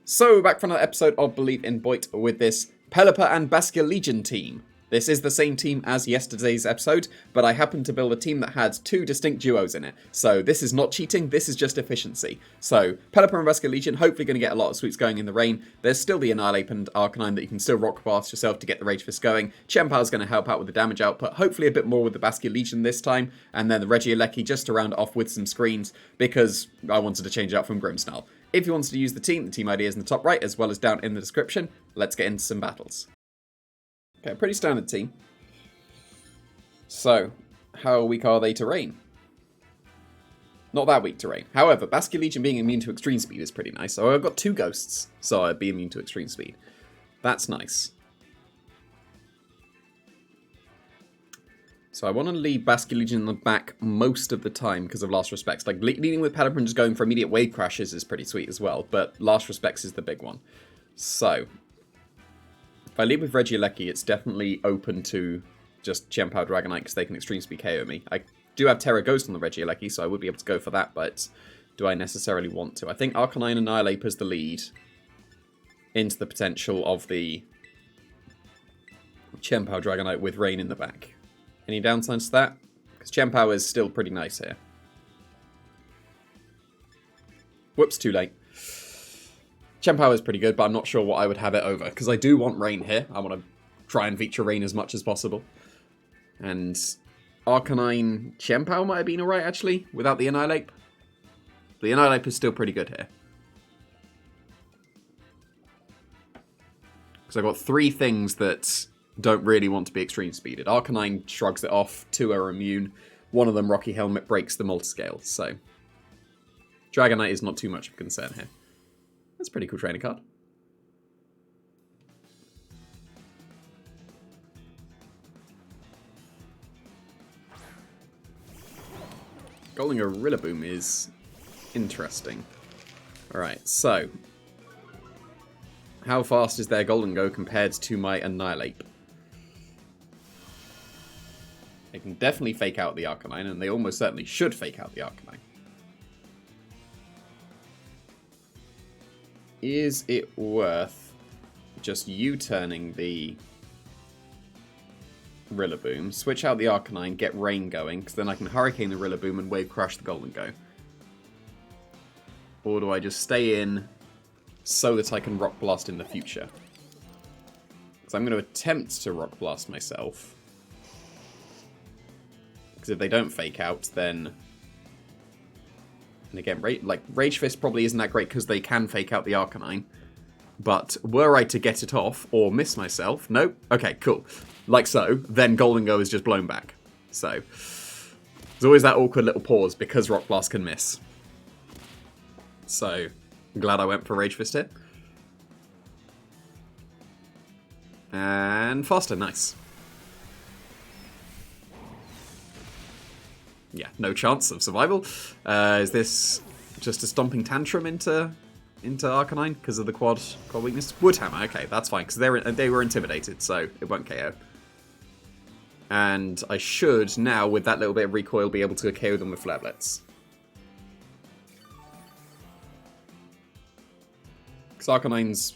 So, back for another episode of Believe in Boyt with this PELIPPER and BASCULEGION team. This is the same team as yesterday's episode, but I happened to build a team that had two distinct duos in it. So this is not cheating, this is just efficiency. So, PELIPPER and BASCULEGION, hopefully going to get a lot of sweeps going in the rain. There's still the Annihilate and Arcanine that you can still rock past yourself to get the Rage Fist going. Chien-Pao's going to help out with the damage output, hopefully a bit more with the BASCULEGION this time. And then the Regieleki just to round it off with some screens, because I wanted to change it up from Grimmsnarl. If you wanted to use the team idea is in the top right, as well as down in the description. Let's get into some battles. Okay, pretty standard team. So, how weak are they to rain? Not that weak to rain. However, BASCULEGION being immune to extreme speed is pretty nice. So I've got two ghosts, so I'd be immune to extreme speed. That's nice. So I want to leave BASCULEGION in the back most of the time because of Last Respects. Like, leading with PELIPPER and just going for immediate wave crashes is pretty sweet as well, but Last Respects is the big one. So, if I lead with Regieleki, it's definitely open to just Chien-Pao Dragonite because they can extreme speed KO me. I do have Terra Ghost on the Regieleki, so I would be able to go for that, but do I necessarily want to? I think Arcanine Annihilate as the lead into the potential of the Chien-Pao Dragonite with Rain in the back. Any downsides to that? Because Chien-Pao is still pretty nice here. Whoops, too late. Chien-Pao is pretty good, but I'm not sure what I would have it over. Because I do want Rain here. I want to try and feature Rain as much as possible. And Arcanine Chien-Pao might have been alright, actually, without the Annihilate. The Annihilate is still pretty good here. Because I've got three things that don't really want to be extreme speeded. Arcanine shrugs it off, two are immune, one of them, Rocky Helmet, breaks the multiscale, so Dragonite is not too much of a concern here. That's a pretty cool trainer card. Goldengo Rillaboom is interesting. Alright, so how fast is their Goldengo compared to my Annihilate? They can definitely fake out the Arcanine, and they almost certainly should fake out the Arcanine. Is it worth just U-turning the Rillaboom, switch out the Arcanine, get Rain going, because then I can Hurricane the Rillaboom and Wave Crash the Goldengo? Or do I just stay in so that I can Rock Blast in the future? Because I'm going to attempt to Rock Blast myself. Because if they don't fake out, then... And again, Rage Fist probably isn't that great because they can fake out the Arcanine. But were I to get it off, or miss myself... Nope. Okay, cool. Like so, then Goldengo is just blown back. So, there's always that awkward little pause because Rock Blast can miss. So, I'm glad I went for Rage Fist here. And faster, nice. Yeah, no chance of survival. Is this just a stomping tantrum into Arcanine because of the quad weakness? Woodhammer, okay, that's fine, because they were intimidated, so it won't KO. And I should now, with that little bit of recoil, be able to KO them with Flare Blitz. Because Arcanines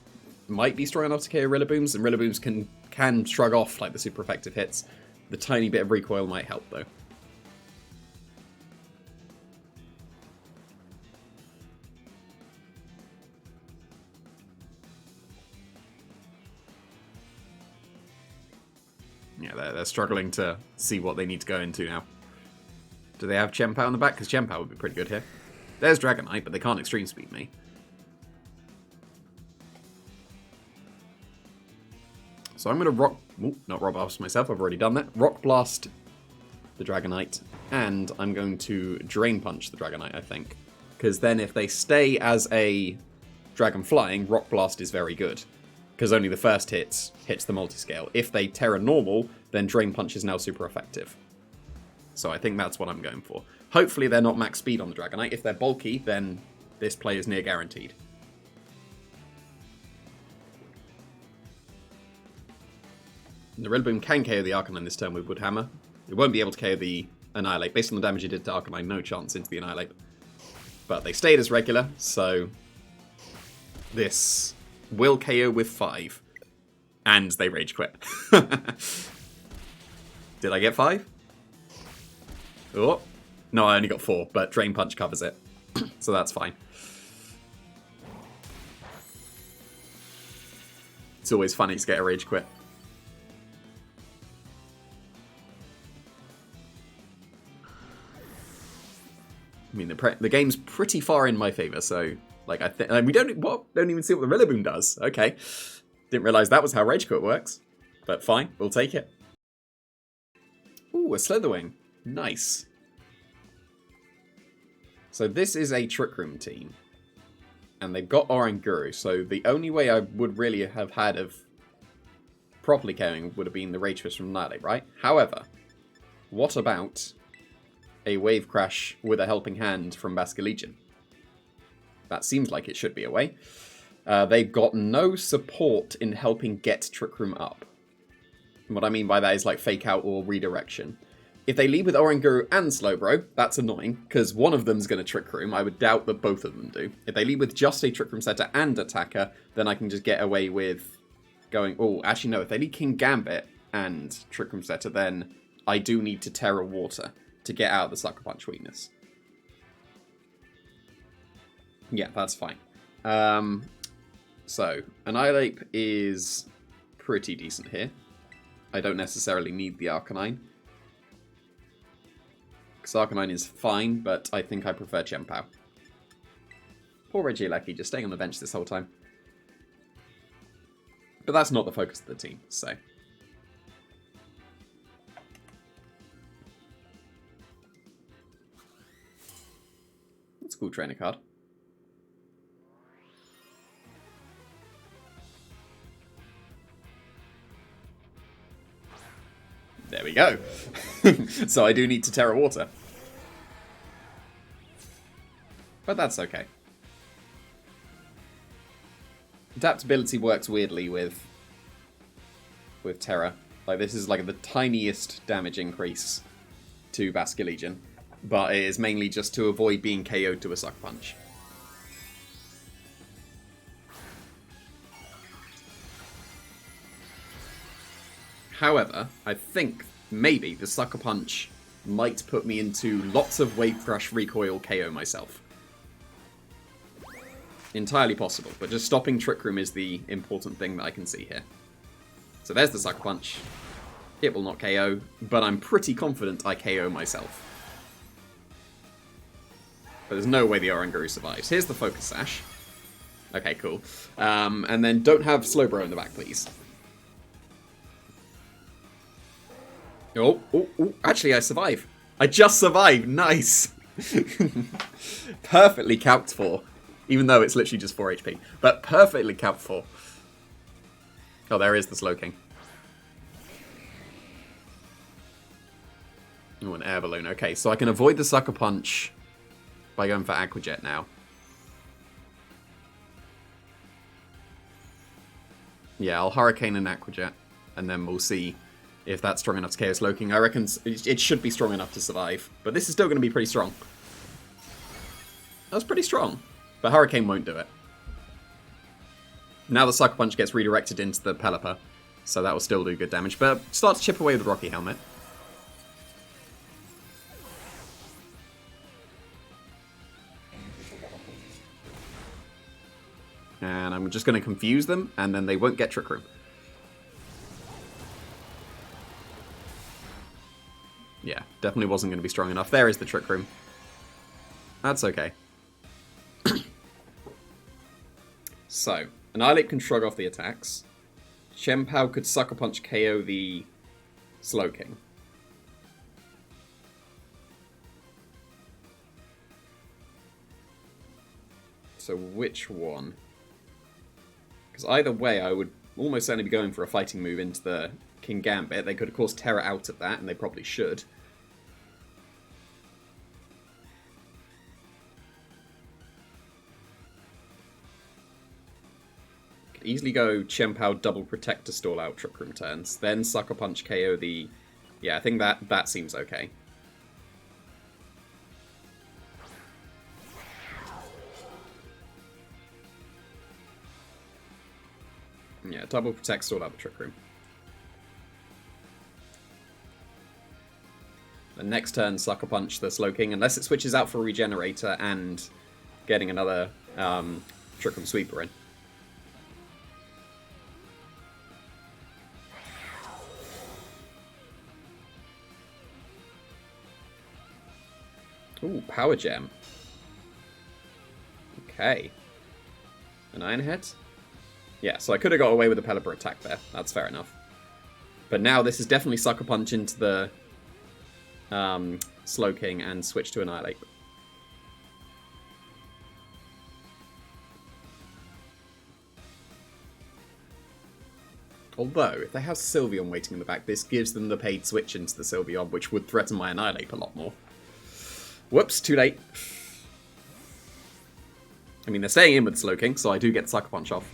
might be strong enough to KO Rillabooms, and Rillabooms can shrug off like the super effective hits. The tiny bit of recoil might help, though. Yeah, they're struggling to see what they need to go into now. Do they have Chien-Pao in the back? Because Chien-Pao would be pretty good here. There's Dragonite, but they can't extreme speed me. So I'm going to not Rock Blast myself, I've already done that. Rock Blast the Dragonite, and I'm going to Drain Punch the Dragonite, I think. Because then if they stay as a Dragon Flying, Rock Blast is very good. Because only the first hits the multiscale. If they Terra Normal, then Drain Punch is now super effective. So I think that's what I'm going for. Hopefully they're not max speed on the Dragonite. If they're bulky, then this play is near guaranteed. And the Rillaboom can KO the Arcanine this turn with Woodhammer. It won't be able to KO the Annihilate. Based on the damage it did to Arcanine, no chance into the Annihilate. But they stayed as regular, so This will KO with 5. And they rage quit. Did I get 5? Oh. No, I only got 4, but Drain Punch covers it. So that's fine. It's always funny to get a rage quit. I mean, the game's pretty far in my favor, so like we don't even see what the Rillaboom does. Okay, didn't realize that was how Rage Quit works, but fine, we'll take it. Ooh, a Slitherwing, nice. So this is a Trick Room team, and they've got Oranguru. So the only way I would really have had of properly KOing would have been the Rage Twist from Annihilate, right? However, what about a Wave Crash with a helping hand from Basculegion? That seems like it should be a way. They've got no support in helping get Trick Room up. And what I mean by that is like Fake Out or Redirection. If they lead with Oranguru and Slowbro, that's annoying, because one of them's going to Trick Room. I would doubt that both of them do. If they lead with just a Trick Room setter and attacker, then I can just get away with going... Oh, actually no, if they lead King Gambit and Trick Room setter, then I do need to Terra Water to get out of the Sucker Punch weakness. Yeah, that's fine. So, Annihilate is pretty decent here. I don't necessarily need the Arcanine. Because Arcanine is fine, but I think I prefer Chien-Pao. Poor Regieleki, just staying on the bench this whole time. But that's not the focus of the team, so... That's a cool trainer card. There we go. So I do need to Terra Water. But that's okay. Adaptability works weirdly with Terra. Like, this is like the tiniest damage increase to Basculegion, but it is mainly just to avoid being KO'd to a Sucker Punch. However, I think maybe the Sucker Punch might put me into lots of Wave Crush Recoil KO myself. Entirely possible, but just stopping Trick Room is the important thing that I can see here. So there's the Sucker Punch. It will not KO, but I'm pretty confident I KO myself. But there's no way the Oranguru survives. Here's the Focus Sash. Okay, cool. And then don't have Slowbro in the back, please. Oh, actually I survive. I just survived, nice. Perfectly calced for. Even though it's literally just 4 HP. But perfectly calced for. Oh, there is the Slowking. Oh, an Air Balloon. Okay, so I can avoid the Sucker Punch by going for Aqua Jet now. Yeah, I'll Hurricane and Aqua Jet. And then we'll see if that's strong enough to KO Slowking. I reckon it should be strong enough to survive. But this is still going to be pretty strong. That was pretty strong. But Hurricane won't do it. Now the Sucker Punch gets redirected into the Pelipper. So that will still do good damage. But start to chip away with the Rocky Helmet. And I'm just going to confuse them. And then they won't get Trick Room. Yeah, definitely wasn't going to be strong enough. There is the Trick Room. That's okay. So, Annihilate can shrug off the attacks. Chien-Pao could Sucker Punch KO the Slowking. So which one? Because either way, I would almost certainly be going for a fighting move into the King Gambit. They could, of course, Terra out at that, and they probably should. Could easily go Chien-Pao double Protect to stall out Trick Room turns. Then Sucker Punch KO the... Yeah, I think that seems okay. Yeah, double protect, stalled out the Trick Room. The next turn, Sucker Punch the Slowking, unless it switches out for Regenerator and getting another Trick Room Sweeper in. Ooh, Power Gem. Okay. An Iron Head? Yeah, so I could have got away with a Pelipper attack there. That's fair enough. But now this is definitely Sucker Punch into the Slowking and switch to Annihilate. Although, if they have Sylveon waiting in the back, this gives them the paid switch into the Sylveon, which would threaten my Annihilate a lot more. Whoops, too late. I mean, they're staying in with Slowking, so I do get Sucker Punch off.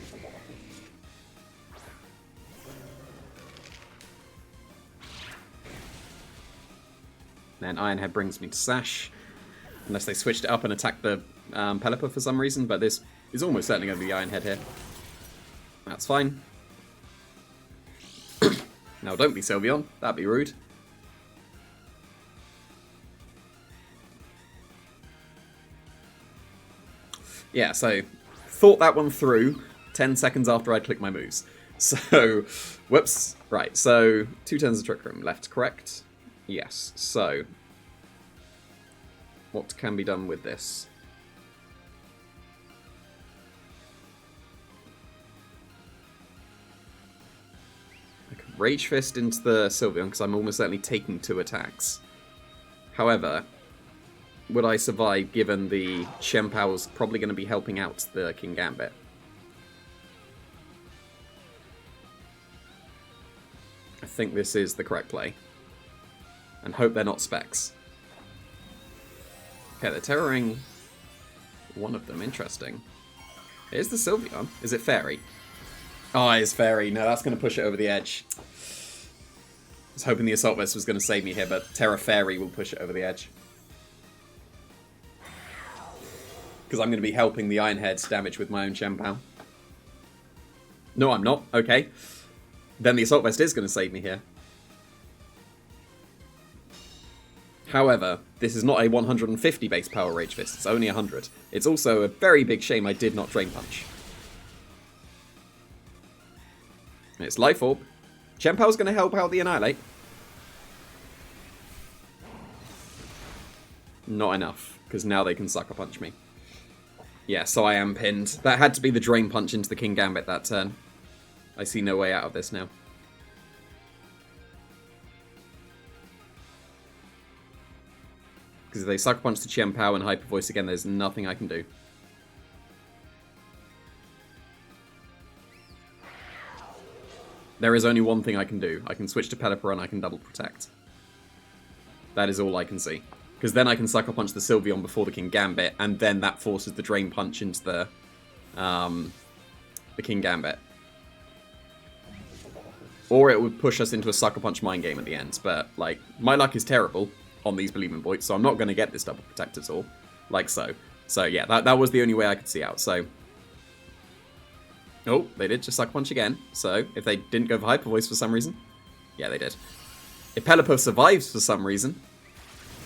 Then Iron Head brings me to Sash. Unless they switched it up and attacked the Pelipper for some reason, but this is almost certainly going to be Iron Head here. That's fine. Now don't be Sylveon, that'd be rude. Yeah, so thought that one through 10 seconds after I clicked my moves. So, whoops. Right, so 2 turns of Trick Room. Left, correct? Yes, so what can be done with this? I could Rage Fist into the Sylveon because I'm almost certainly taking 2 attacks. However, would I survive given the Chien-Pao's probably going to be helping out the King Gambit? I think this is the correct play. And hope they're not specs. Okay, they're terroring one of them. Interesting. Here's the Sylveon. Is it Fairy? Oh, it is Fairy. No, that's going to push it over the edge. I was hoping the Assault Vest was going to save me here, but Terra Fairy will push it over the edge. Because I'm going to be helping the Iron Head's damage with my own Chien-Pao. No, I'm not. Okay. Then the Assault Vest is going to save me here. However, this is not a 150 base power Rage Fist, it's only 100. It's also a very big shame I did not Drain Punch. It's Life Orb. Chien-Pao's going to help out the Annihilate. Not enough, because now they can Sucker Punch me. Yeah, so I am pinned. That had to be the Drain Punch into the King Gambit that turn. I see no way out of this now. Because if they Sucker Punch the Chien-Pao and Hyper Voice again, there's nothing I can do. There is only one thing I can do. I can switch to Pelipper and I can double protect. That is all I can see. Because then I can Sucker Punch the Sylveon before the King Gambit, and then that forces the Drain Punch into the King Gambit. Or it would push us into a Sucker Punch Mind Game at the end. But, like, my luck is terrible on these Believe in Boyt, so I'm not going to get this double protect at all. Like so. So, yeah, that was the only way I could see out. So, oh, they did just Sucker Punch again. So, if they didn't go for Hyper Voice for some reason, yeah, they did. If Pelipper survives for some reason,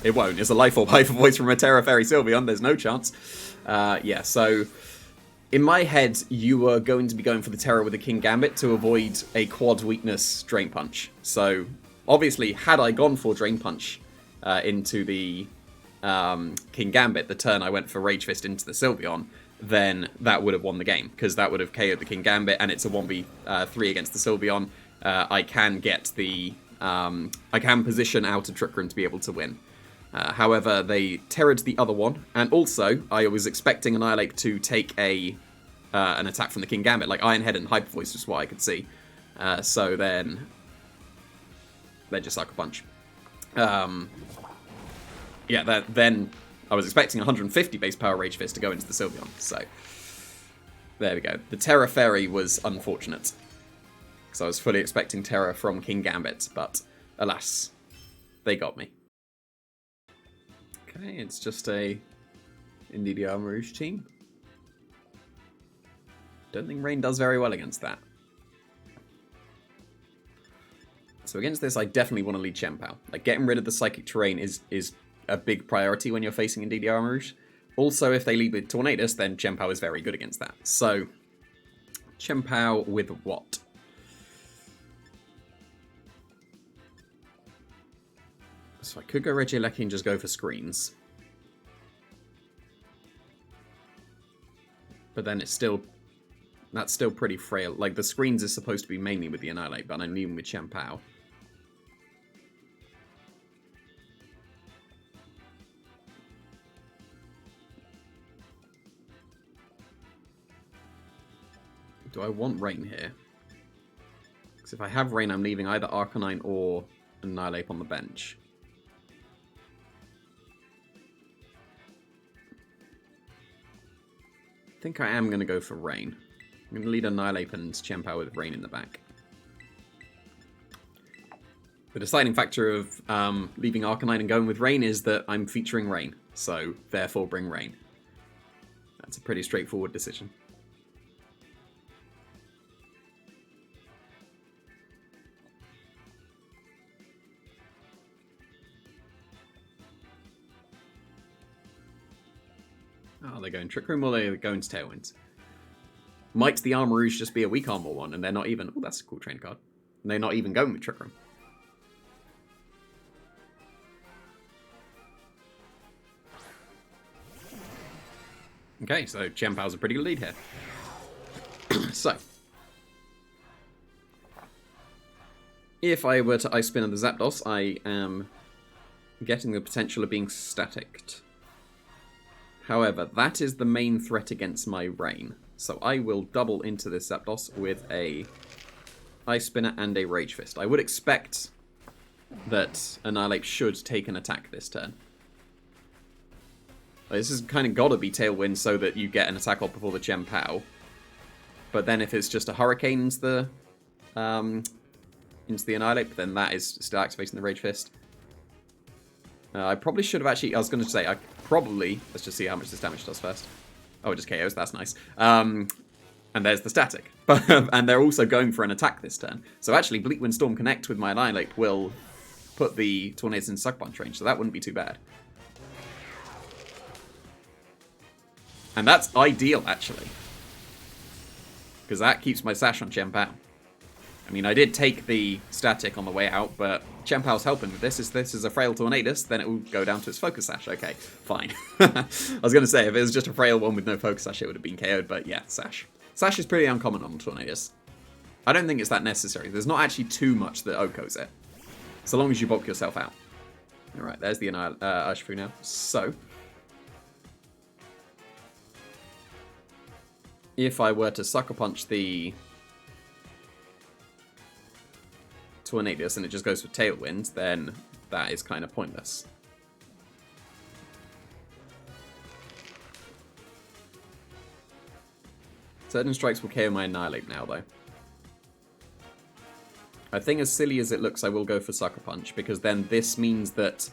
it won't. It's a Life Orb Hyper Voice from a Terra Fairy Sylveon. There's no chance. Yeah, so in my head, you were going to be going for the Terra with the King Gambit to avoid a quad weakness Drain Punch. So, obviously, had I gone for Drain Punch into the King Gambit, the turn I went for Rage Fist into the Sylveon, then that would have won the game, because that would have KO'd the King Gambit, and it's a 1v3 against the Sylveon. I can get the... I can position out a Trick Room to be able to win. However, they terrored the other one, and also, I was expecting Annihilate to take an attack from the King Gambit, like Iron Head and Hyper Voice, just what I could see. So then, they just Sucker Punch. Yeah, then I was expecting 150 base power Rage Fist to go into the Sylveon, so there we go. The Terra Fairy was unfortunate, because I was fully expecting Terra from King Gambit, but alas, they got me. Okay, it's just a Indeed Armor Rouge team. Don't think Rain does very well against that. So against this, I definitely want to lead Chien-Pao. Like, getting rid of the Psychic Terrain is a big priority when you're facing Indeedee Armarouge. Also, if they lead with Tornadus, then Chien-Pao is very good against that. So, Chien-Pao with what? So I could go Regieleki and just go for screens. But then it's still... That's still pretty frail. Like, the screens is supposed to be mainly with the Annihilate, but I'm leaving with Chien-Pao. Do I want Rain here? Because if I have Rain, I'm leaving either Arcanine or Annihilate on the bench. I think I am going to go for Rain. I'm going to lead Annihilate and Chien-Pao with Rain in the back. The deciding factor of leaving Arcanine and going with Rain is that I'm featuring Rain, so therefore bring Rain. That's a pretty straightforward decision. Oh, they're going Trick Room or they're going to Tailwind. Might the Armarouge just be a weak Armor one and they're not even... Oh, that's a cool train card. And they're not even going with Trick Room. Okay, so Chien-Pao's a pretty good lead here. So. If I were to Ice Spin on the Zapdos, I am getting the potential of being staticked. However, that is the main threat against my Rain. So I will double into this Zapdos with a Ice Spinner and a Rage Fist. I would expect that Annihilate should take an attack this turn. This has kind of got to be Tailwind so that you get an attack off before the Chien-Pao. But then if it's just a Hurricane into the Annihilate, then that is still activating the Rage Fist. I probably should have actually... I was going to say, I probably... Let's just see how much this damage does first. Oh, it just KOs. That's nice. And there's the static. And they're also going for an attack this turn. So actually, Bleakwind Storm Connect with my Annihilate will put the Tornadus in Suck Punch range. So that wouldn't be too bad. And that's ideal, actually. Because that keeps my Sash on Chien-Pao. I mean, I did take the static on the way out, but Chien-Pao's helping with this. If this is a frail Tornadus, then it will go down to its Focus Sash. Okay, fine. I was going to say, if it was just a frail one with no Focus Sash, it would have been KO'd, but yeah, Sash. Sash is pretty uncommon on Tornadus. I don't think it's that necessary. There's not actually too much that OHKOs it. So long as you bulk yourself out. Alright, there's the Urshifu now. So... if I were to Sucker Punch the Tornadus and it just goes for Tailwind, then that is kind of pointless. Certain strikes will KO my Annihilate now, though. I think as silly as it looks, I will go for Sucker Punch, because then this means that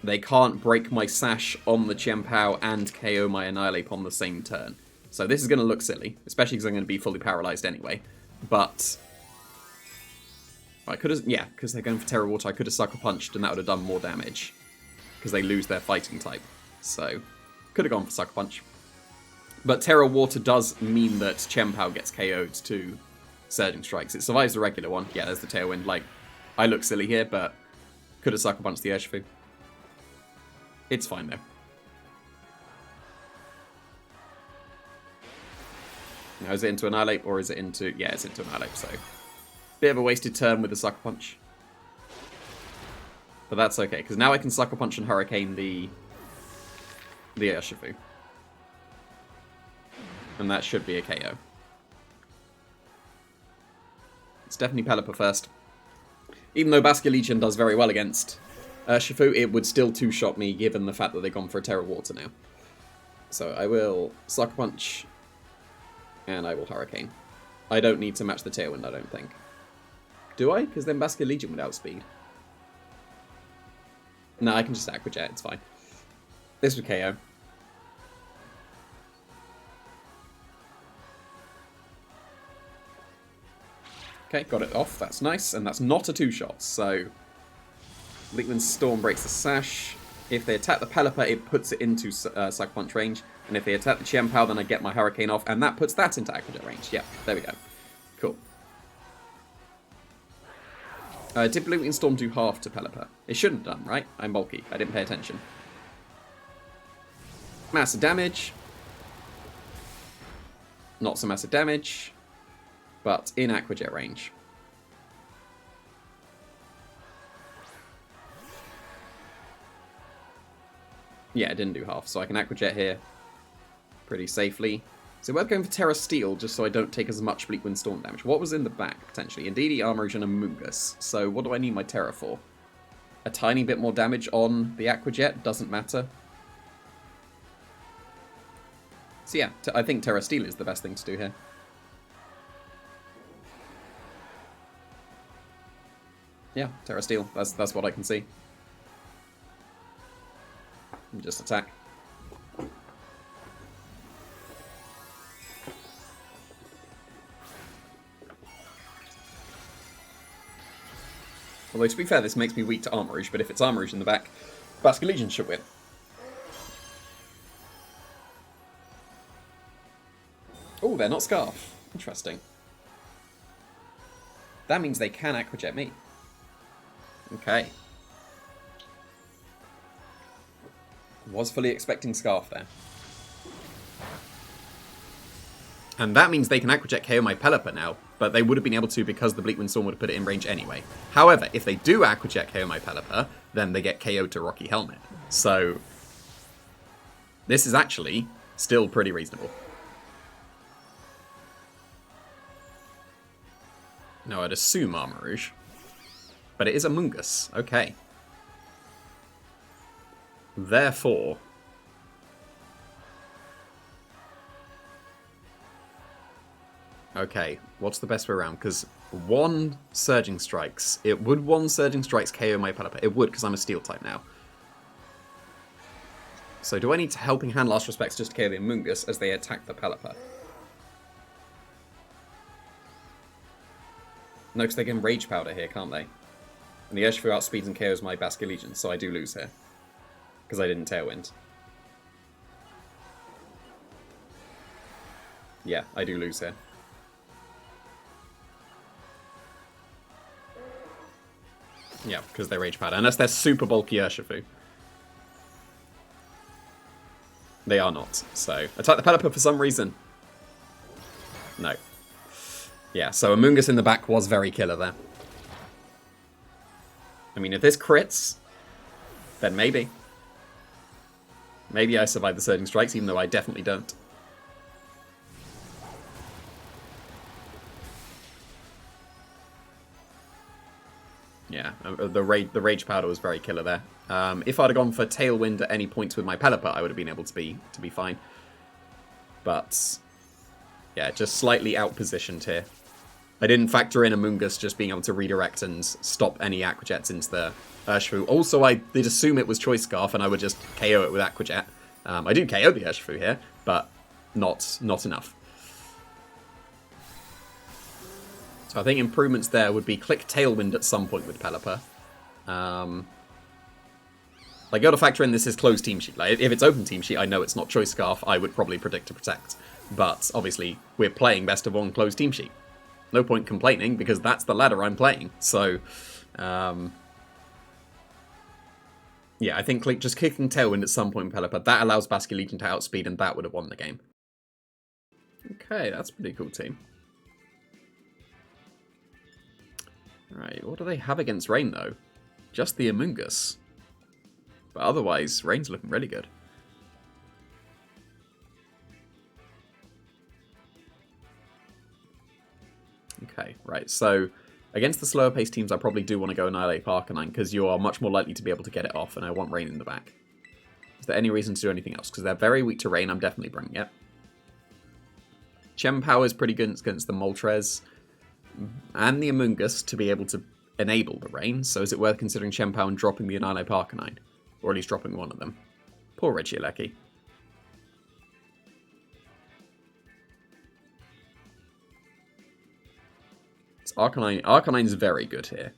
they can't break my Sash on the Chien-Pao and KO my Annihilate on the same turn. So this is going to look silly, especially because I'm going to be fully paralyzed anyway. But I could have, yeah, because they're going for Terra Water, I could have Sucker Punched and that would have done more damage. Because they lose their fighting type. So, could have gone for Sucker Punch. But Terra Water does mean that Chien-Pao gets KO'd to Surging Strikes. It survives the regular one. Yeah, there's the Tailwind. Like, I look silly here, but could have Sucker Punched the Urshifu. It's fine, though. Now, is it into Annihilate or is it into... yeah, it's into Annihilate, so... bit of a wasted turn with the Sucker Punch. But that's okay, because now I can Sucker Punch and Hurricane the Urshifu. And that should be a KO. It's definitely Pelipper first. Even though Basculegion does very well against Urshifu, it would still two-shot me given the fact that they've gone for a Terra Water now. So I will Sucker Punch... and I will Hurricane. I don't need to match the Tailwind, I don't think. Do I? Because then Basculegion would outspeed. No, I can just Aqua Jet, it's fine. This would KO. Okay, got it off. That's nice. And that's not a 2-shot. So, Bleakman's Storm breaks the sash. If they attack the Pelipper, it puts it into Sucker Punch range. And if they attack the Chien-Pao, then I get my Hurricane off. And that puts that into Aqua Jet range. Yeah, there we go. Cool. Did Bleakman Storm do half to Pelipper? It shouldn't have done, right? I'm bulky. I didn't pay attention. Massive damage. Not so massive damage. But in Aqua Jet range. Yeah, it didn't do half, so I can Aqua Jet here pretty safely. So we're going for Terra Steel, just so I don't take as much Bleakwind Storm damage. What was in the back, potentially? Indeedee, Armourouge, and a Mungus. So what do I need my Terra for? A tiny bit more damage on the Aqua Jet, doesn't matter. So yeah, I think Terra Steel is the best thing to do here. Yeah, Terra Steel, that's what I can see. Just attack. Although, to be fair, this makes me weak to Armourouge, but if it's Armourouge in the back, Basculegion should win. Oh, they're not Scarf. Interesting. That means they can Aqua Jet me. Okay. Was fully expecting Scarf there. And that means they can Aqua Jet KO my Pelipper now, but they would have been able to because the Bleakwind Storm would have put it in range anyway. However, if they do Aqua Jet KO my Pelipper, then they get KO'd to Rocky Helmet. So, this is actually still pretty reasonable. No, I'd assume Armourouge. But it is a Mungus. Okay. Therefore... Okay, what's the best way around? Because one Surging Strikes. It would one Surging Strikes KO my Pelipper. It would, because I'm a Steel type now. So do I need to Helping Hand Last Respects just to KO the Mungus as they attack the Pelipper? No, because they can Rage Powder here, can't they? And the Urshifu outspeeds and KOs my Basculegion, so I do lose here. Because I didn't Tailwind. Yeah, I do lose here. Yeah, because they're Rage Powder. Unless they're super bulky Urshifu. They are not. So, attack the Pelipper for some reason. No. Yeah, so a Mungus in the back was very killer there. I mean, if this crits, then maybe. Maybe I survive the Surging Strikes, even though I definitely don't. Yeah, the Rage Powder was very killer there. If I'd have gone for Tailwind at any points with my Pelipper, I would have been able to be fine. But yeah, just slightly out-positioned here. I didn't factor in a Mungus just being able to redirect and stop any Aqua Jets into the Urshifu. Also, I did assume it was Choice Scarf, and I would just KO it with Aqua Jet. I do KO the Urshifu here, but not enough. So I think improvements there would be click Tailwind at some point with Pelipper. Like, you got to factor in this is closed team sheet. Like, if it's open team sheet, I know it's not Choice Scarf. I would probably predict to protect. But obviously, we're playing best of one closed team sheet. No point complaining, because that's the ladder I'm playing. So, yeah, I think just kicking Tailwind at some point in Pelipper, that allows Basculegion to outspeed, and that would have won the game. Okay, that's a pretty cool team. Alright, what do they have against Rain, though? Just the Amoongus. But otherwise, Rain's looking really good. Okay, right, so against the slower paced teams, I probably do want to go Annihilate Arcanine, because you are much more likely to be able to get it off, and I want Rain in the back. Is there any reason to do anything else? Because they're very weak to Rain, I'm definitely bringing it. Chien-Pao is pretty good against the Moltres and the Amoongus to be able to enable the Rain, so is it worth considering Chien-Pao and dropping the Annihilate Arcanine? Or at least dropping one of them. Poor Regieleki. It's Arcanine's very good here.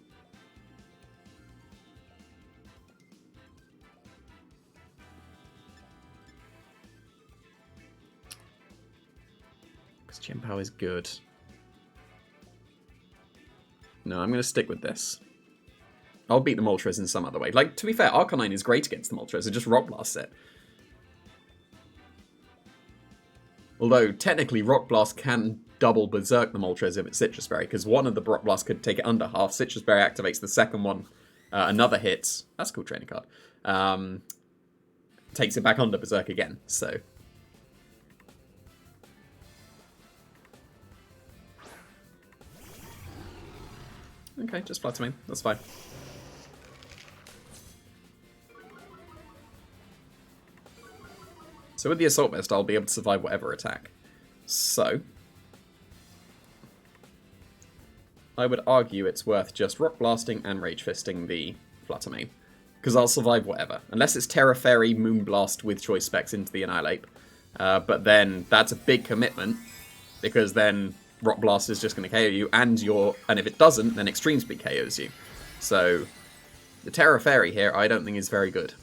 Because Chien-Pao is good. No, I'm going to stick with this. I'll beat the Moltres in some other way. Like, to be fair, Arcanine is great against the Moltres. It just Rock Blasts it. Although, technically, Rock Blast can double Berserk the Moltres if it's Citrus Berry, because one of the Rock Blasts could take it under half. Citrus Berry activates the second one. Another hit. That's a cool training card. Takes it back under Berserk again, so... Okay, just Flutter Mane. That's fine. So with the Assault Vest, I'll be able to survive whatever attack. So... I would argue it's worth just Rock Blasting and Rage Fisting the Flutter Mane. Because I'll survive whatever. Unless it's Terra Fairy, Moonblast with Choice Specs into the Annihilate. But then that's a big commitment. Because then Rock Blast is just going to KO you. And if it doesn't, then Extreme Speed KOs you. So the Terra Fairy here I don't think is very good.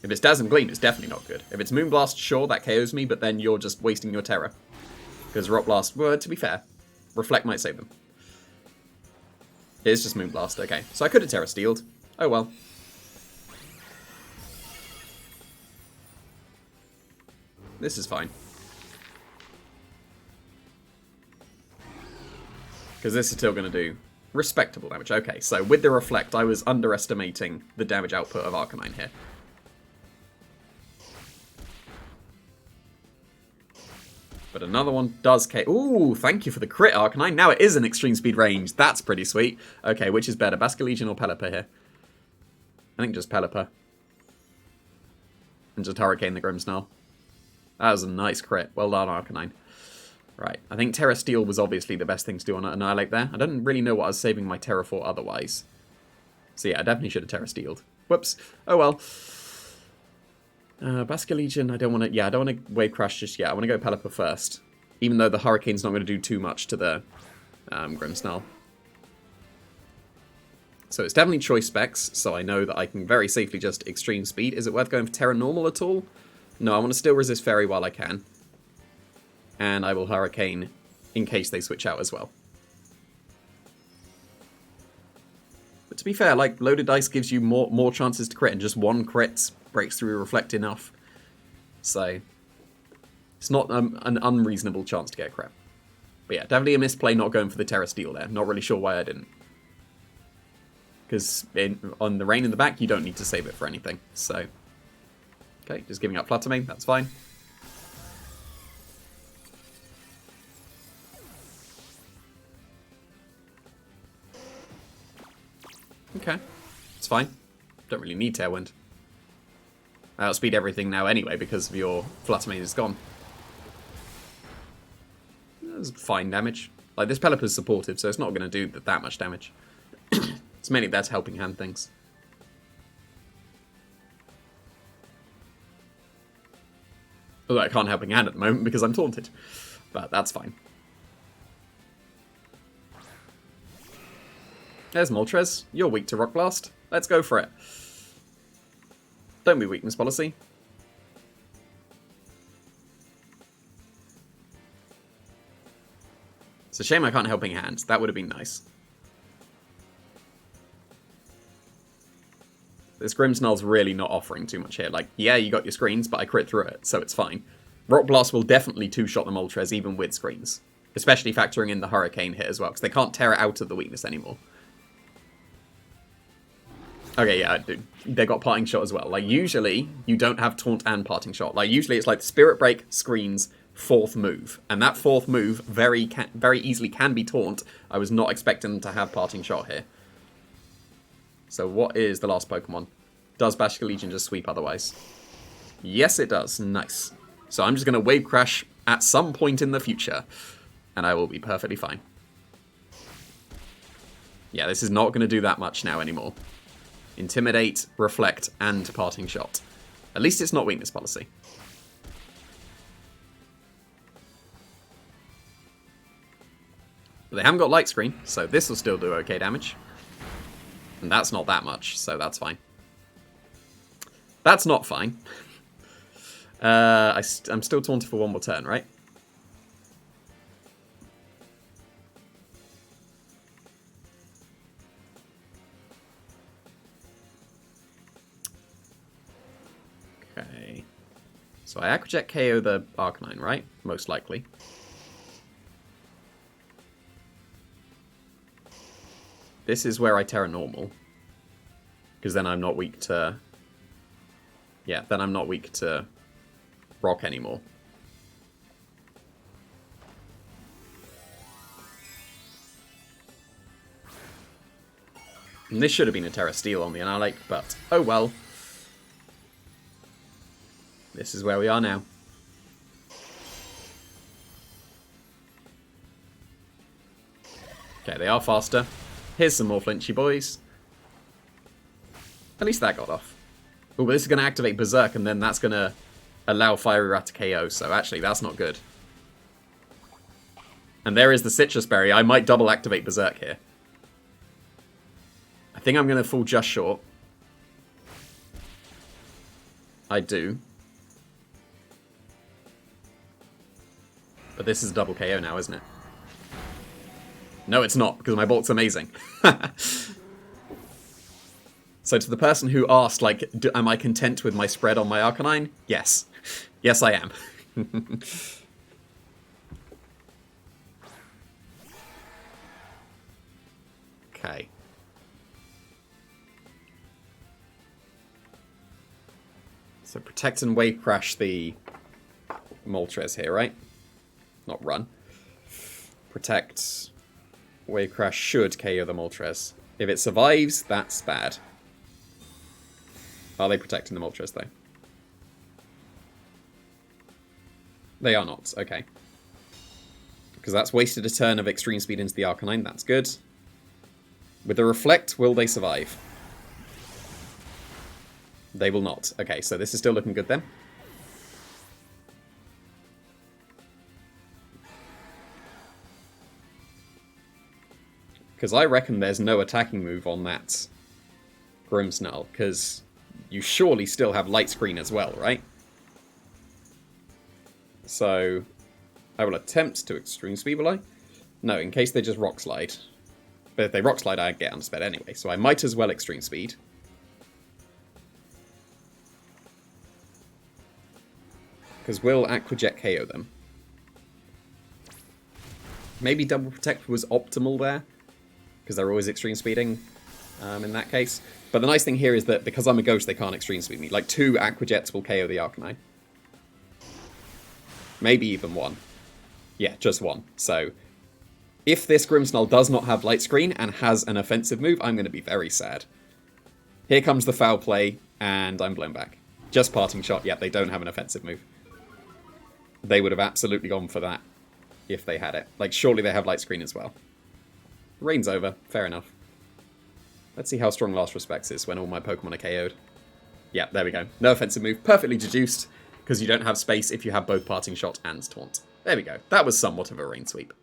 If it's Dazzling Gleam, it's definitely not good. If it's Moonblast, sure, that KOs me, but then you're just wasting your Terra. Because Rock Blast, well, to be fair, Reflect might save them. It is just Moonblast, okay. So I could have Terra Steeled. Oh well. This is fine. Because this is still going to do respectable damage. Okay, so with the Reflect, I was underestimating the damage output of Arcanine here. But another one does K. Ooh, thank you for the crit, Arcanine. Now it is an extreme speed range. That's pretty sweet. Okay, which is better, Basculegion or Pelipper here? I think just Pelipper. And just Hurricane the Grimmsnarl. That was a nice crit. Well done, Arcanine. Right, I think Terra Steel was obviously the best thing to do on Annihilate there. I don't really know what I was saving my Terra for otherwise. So yeah, I definitely should have Terra Steeled. Whoops. Oh well. Basculegion, I don't want to Wave Crash just yet. I want to go Pelipper first. Even though the Hurricane's not going to do too much to the Grimmsnarl. So it's definitely Choice Specs, so I know that I can very safely just Extreme Speed. Is it worth going for Terra Normal at all? No, I want to still resist Fairy while I can. And I will Hurricane in case they switch out as well. But to be fair, like, Loaded Dice gives you more chances to crit, and just one crit breaks through Reflect enough. So, it's not an unreasonable chance to get a crit. But yeah, definitely a misplay not going for the Terra Steel there. Not really sure why I didn't. Because on the Rain in the back, you don't need to save it for anything. So, okay, just giving up Flutter Mane, that's fine. Okay, it's fine. Don't really need Tailwind. I outspeed everything now anyway because of your Flutter Mane is gone. That's fine damage. Like, this Pelipper's supportive, so it's not going to do that much damage. It's mainly there to helping hand things. Although I can't helping hand at the moment because I'm taunted. But that's fine. There's Moltres. You're weak to Rock Blast. Let's go for it. Don't be weakness policy. It's a shame I can't helping hand. That would have been nice. This Grimmsnarl's really not offering too much here. Like, yeah, you got your screens, but I crit through it, so it's fine. Rock Blast will definitely two-shot the Moltres even with screens. Especially factoring in the Hurricane hit as well, because they can't tear it out of the weakness anymore. Okay, yeah, they got Parting Shot as well. Like, usually, you don't have Taunt and Parting Shot. Like, usually it's like Spirit Break, Screens, fourth move. And that fourth move very easily can be Taunt. I was not expecting them to have Parting Shot here. So what is the last Pokemon? Does Basculegion just sweep otherwise? Yes, it does. Nice. So I'm just going to Wave Crash at some point in the future. And I will be perfectly fine. Yeah, this is not going to do that much now anymore. Intimidate, Reflect, and Parting Shot. At least it's not weakness policy. But they haven't got light screen, so this will still do okay damage. And that's not that much, so that's fine. That's not fine. I'm still taunted for one more turn, right? Okay. So I Aquajet KO the Arcanine, right? Most likely. This is where I Terra Normal. Because then I'm not weak to... Yeah, then I'm not weak to Rock anymore. And this should have been a Terra Steel on the Annihilate, but oh well. This is where we are now. Okay, they are faster. Here's some more flinchy boys. At least that got off. Oh, but this is going to activate Berserk, and then that's going to allow Fiery Rat to KO, so actually that's not good. And there is the Citrus Berry. I might double activate Berserk here. I think I'm going to fall just short. I do. But this is a double KO now, isn't it? No, it's not, because my Bolt's amazing. So to the person who asked, like, am I content with my spread on my Arcanine? Yes. Yes, I am. Okay. So protect and wave crash the Moltres here, right? Not run. Protect. Wave crash should KO the Moltres. If it survives, that's bad. Are they protecting the Moltres, though? They are not. Okay. Because that's wasted a turn of extreme speed into the Arcanine. That's good. With the Reflect, will they survive? They will not. Okay, so this is still looking good then. Because I reckon there's no attacking move on that Grimmsnarl, because you surely still have Light Screen as well, right? So I will attempt to Extreme Speed, will I? No, in case they just Rock Slide. But if they Rock Slide, I get Unsped anyway, so I might as well Extreme Speed. Because will Aquajet KO them? Maybe Double Protect was optimal there, because they're always extreme speeding in that case. But the nice thing here is that because I'm a ghost, they can't extreme speed me. Like 2 Aquajets will KO the Arcanine. Maybe even 1. Yeah, just 1. So if this Grimmsnarl does not have Light Screen and has an offensive move, I'm going to be very sad. Here comes the foul play, and I'm blown back. Just Parting Shot. Yeah, they don't have an offensive move. They would have absolutely gone for that if they had it. Like, surely they have Light Screen as well. Rain's over. Fair enough. Let's see how strong Last Respects is when all my Pokemon are KO'd. Yeah, there we go. No offensive move. Perfectly deduced, because you don't have space if you have both Parting Shot and Taunt. There we go. That was somewhat of a rain sweep.